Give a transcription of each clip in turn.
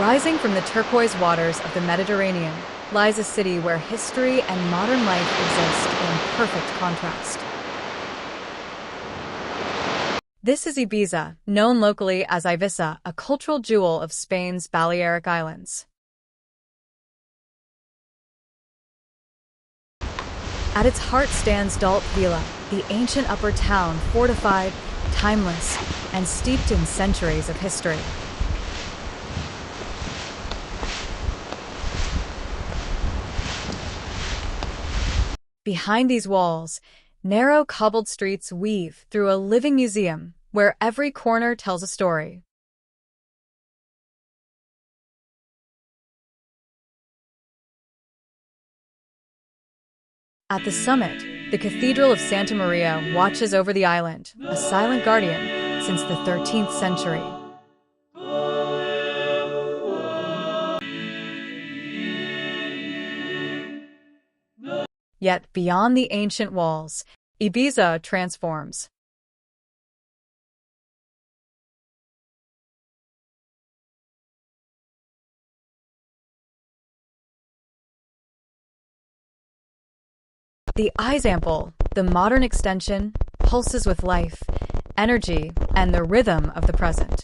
Rising from the turquoise waters of the Mediterranean lies a city where history and modern life exist in perfect contrast. This is Ibiza, known locally as Eivissa, a cultural jewel of Spain's Balearic Islands. At its heart stands Dalt Vila, the ancient upper town fortified, timeless, and steeped in centuries of history. Behind these walls, narrow cobbled streets weave through a living museum where every corner tells a story. At the summit, the Cathedral of Santa Maria watches over the island, a silent guardian since the 13th century. Yet beyond the ancient walls, Ibiza transforms. The Eixample, the modern extension, pulses with life, energy, and the rhythm of the present.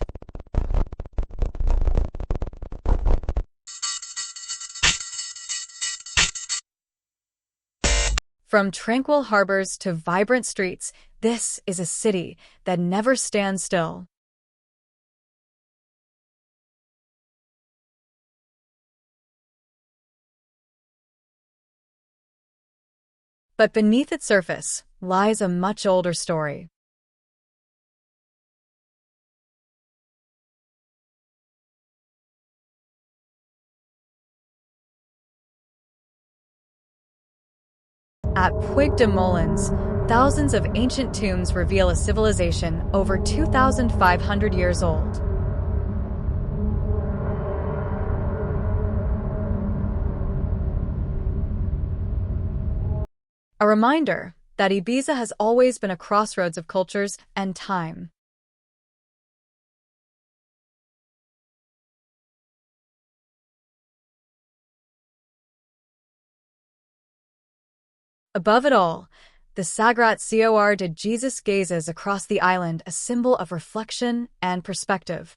From tranquil harbors to vibrant streets, this is a city that never stands still. But beneath its surface lies a much older story. At Puig de Molins, thousands of ancient tombs reveal a civilization over 2,500 years old. A reminder that Ibiza has always been a crossroads of cultures and time. Above it all, the Sagrat Cor de Jesus gazes across the island, a symbol of reflection and perspective.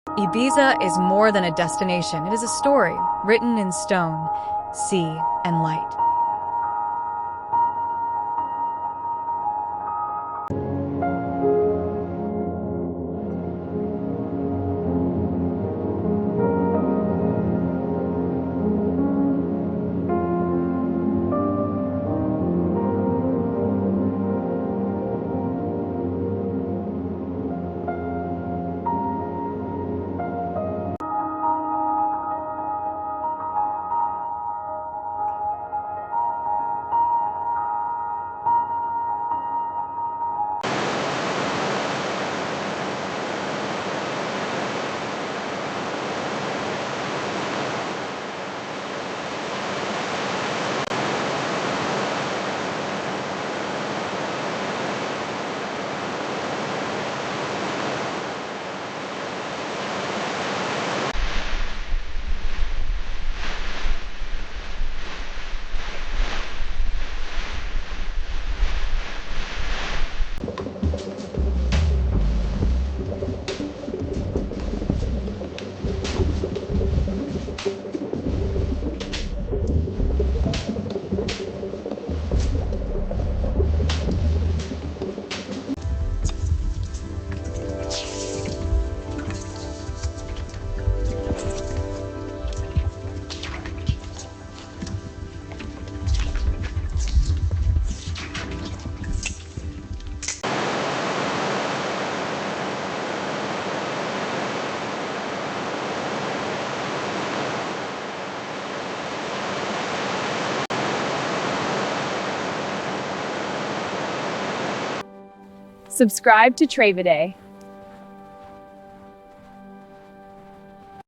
Ibiza is more than a destination. It is a story written in stone, sea, and light. Subscribe to Trave Day.